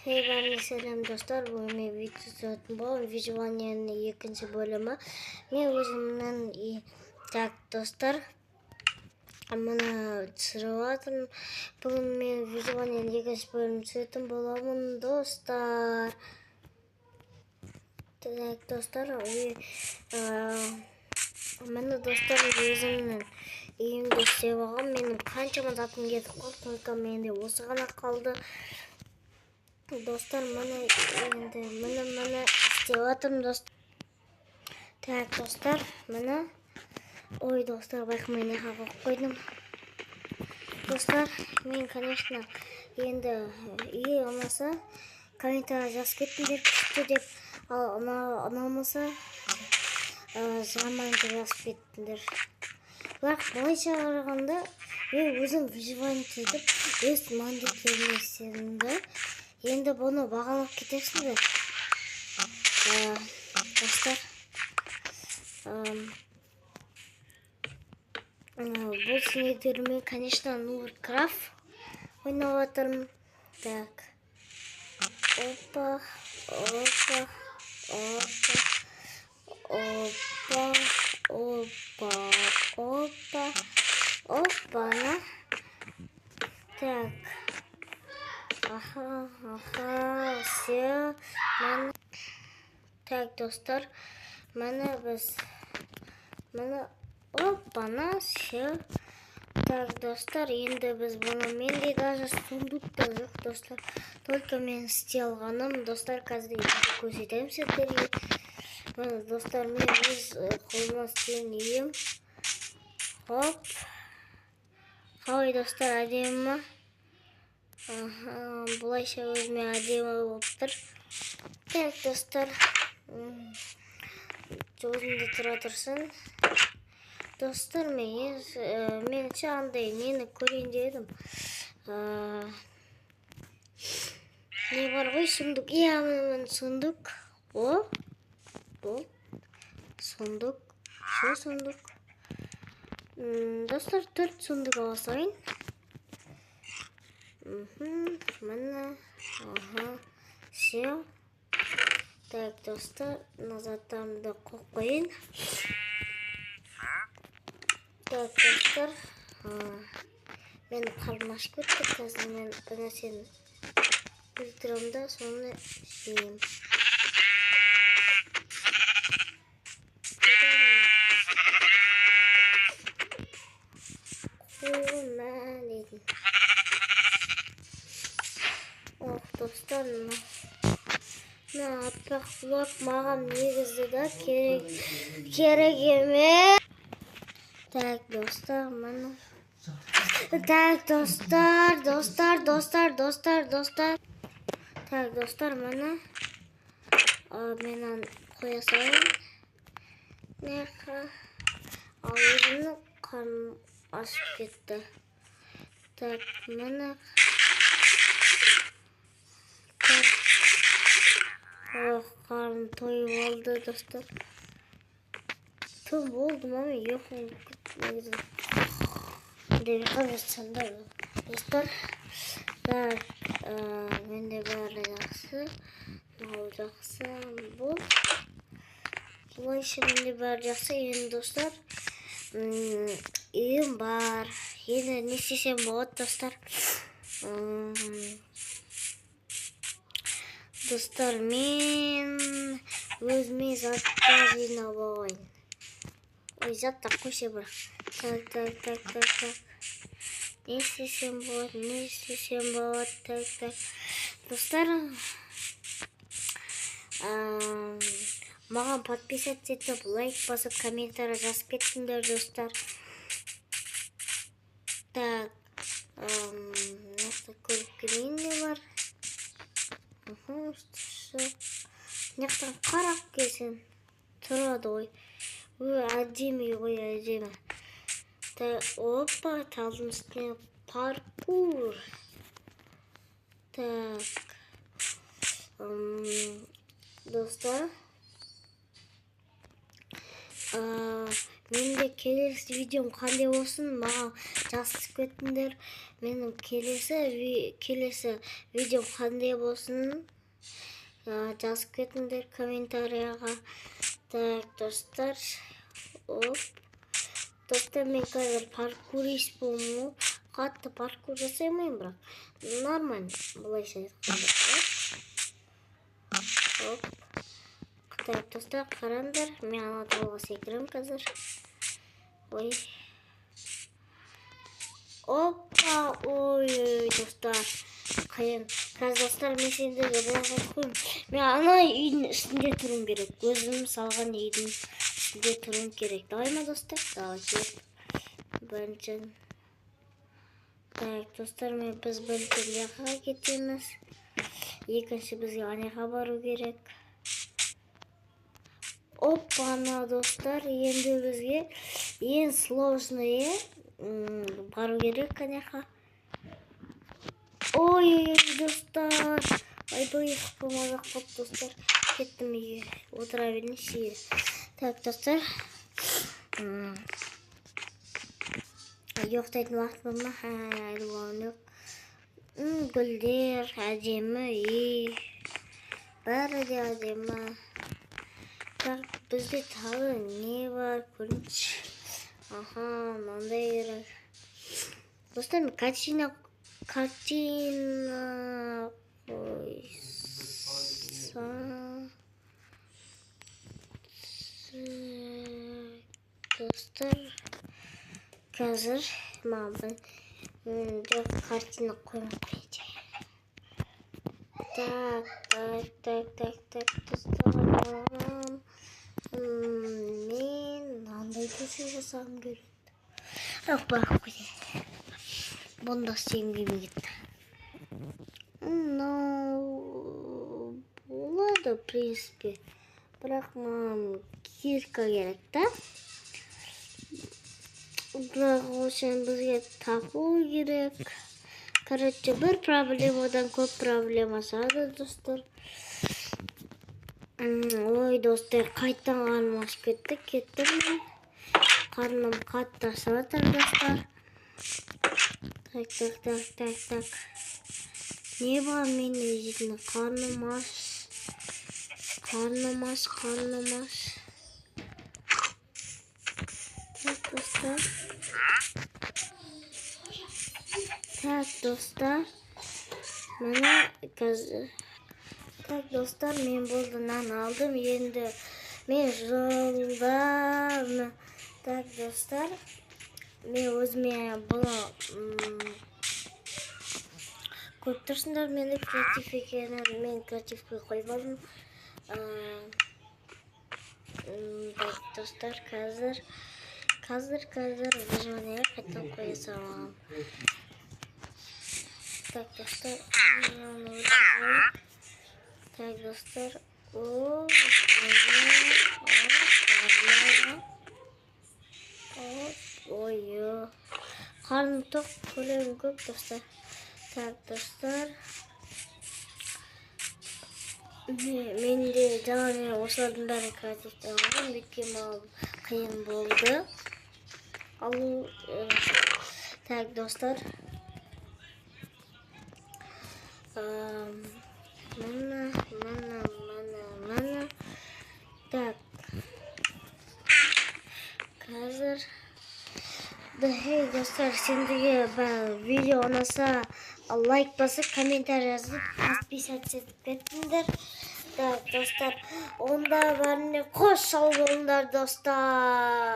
Hey, selam dostlar. Bu ne videosu? Bu Vizual'ın ikinci bölümü. Ne uzundan iyi. Tak dostlar. Bana sıravatım. Bugün ben Vizual'ın ikinci bölümü sütüm bulamın dostlar. Tak dostlar. Bana dostlar Vizual'ın iyiyim de sevağım. Benim kançama zatım getip kalktım. Mende осы ғана kaldı. Dostlar mana isteyatım dost. Tak dostlar mana ой dostlar bakmayın hava koydum. Dostlar men конечно endi iyi olmasa kommentar жазып кетіңдер күшті деп ал ұнамаса жаман жазып кетіңдер. Бірақ былайша қарағанда мен өзім виживание етіп өз мандеттерімді істедім. Енді бұны бағалап кетесіңдер. Достар, бұл сендермен, конечно, Warcraft ойнап жатырмын. Так. Опа. Опа. Так. Ага, все. Так, достар, mana опана, все. Так, достар, енді біз бұны менде даже сундукта жоқ, достар. Только мен істей алғаным, достар, қазір көрсетемін сіздерге. Mana достар, мен өз қолыма істеген үйім. Хоп. Қалай достар, әдемі ма? Бұлайша өзіме әдемі болып тұр. Так, достар, өзімде тұра тұрсын. Достар, мен андай нені көрейін дедім. Не бар ғой, сундук. Мен сундук. Бұл сундук. Şu сундук. Достар, 4 сундук аласайын. Mana. Все. Так, достар, назаттарымды қойып қойын. Так, достар, мен қарным ашып кетті. Қазір мен бір нәрсені өлтіремін да, соны жеймін. Қойма дедім. Достар, аппақ бұлақ маған негізді да керек емес. Так, достар, мана. Так, достар. Так, достар, мана. Мен қоя салайын. Ал өзімнің қарным ашып кетті. Так, мана. Қарным тойып алды, достар. Тым болды ма мен жоқ негізі. Деп қарасаңдар, достар. Так, менде бәрі жақсы. Мынау жақсы. Бұл. Бұлайша менде бәрі жақсы. Енді достар, үйім бар. Енді не істесем болады, достар. Достар, мен өзіме заттар жинап алайын. Ой, заттар қойса бірақ. Так. Не істесем болады. Так. Достар, маған подписаться етіп, лайк басып, комментарий жазып кетіңдер, достар. Так, көріп келейін не бар. Нектен қарап келсен тұрады ғой. Әдемі ғой, әдемі. Опа, талдың үстіне паркур. Так. Достар. Менде келесі видеом қандай болсын, маған жазып кетиңдер. Менин келесі видеом кандай болсун жазып кетиңдер комментарияга. Так, достар. Оп. Достар, мен қазір паркурист болму. Қатты паркур жасаймын, бірақ нормально. Былайша айтқанда. Оп. Так, достар, қараңдар. Мен ана талға секірем қазір. Ой. Опа, ой, достар. Қиын. Қазір достар, мен сендерге бірақ айтқым. Мен ана үйдің үстінде тұрым керек. Өзім салған үйдің үстінде тұрым керек. Давай ма, достар? Давай, кеп. Біріншін. Так, достар, біз бірінші ляқаға кетеміз. Екінші бізге аняға бару керек. Опа, ана, достар, енді бізге ең сложный бару керек аняға. Ой, достар. Айбай, мазақ болды, достар. Кеттім үйге. Отыра беріңізші. Так, достар. Жоқтайтын уақыт болма. Әлі болған жоқ. Гүлдер, әдемі үй. Бәрі де әдемі. Так, бізде тағы не бар? Көріңізші. Аха, мынандай керек. Достар, мен картина қойсам. Достар, қазір мамын жоқ картина қоймай қойды. Так, достар. Мен мынандай көше жасағым келеді. Бірақ қойды. Бұнда істегім келмей кетті. Болады, в принципе. Бірақ маған кирка керек, та? Бірақ үшін бізге тапу керек. Короче, бір проблемадан көп проблема шығады, достар. Ой, достар, қайтан қарным ашып кетті. Кеттім мен. Қарным қатты ашып жатыр, достар. Так. Не бар мен өзімнің қарным аш. Так, достар. Так, достар. Мына қазір. Так, достар, мен болды нан алдым. Енді мен жолдарны. Так, достар. Мен өзіме бұны көріп тұрсыңдар, мені креатив екенін. Мен креативке қоймадым. Так, достар, қазір выживание қайтан қоя салам. Так, достар, так, достар, ой, қарным тоқ, көлемім көп, достар. Так, достар, менде жаңа осылардың бәрін креативте алғым, өйткені маған қиын болды. Так, достар, мына. Так, қазір. Хей, достар, сендерге видео ұнаса лайк басып, комментарий жазып, подписаться етіп кетіңдер. Так, достар, онда бәріне қош сау болыңдар, достар.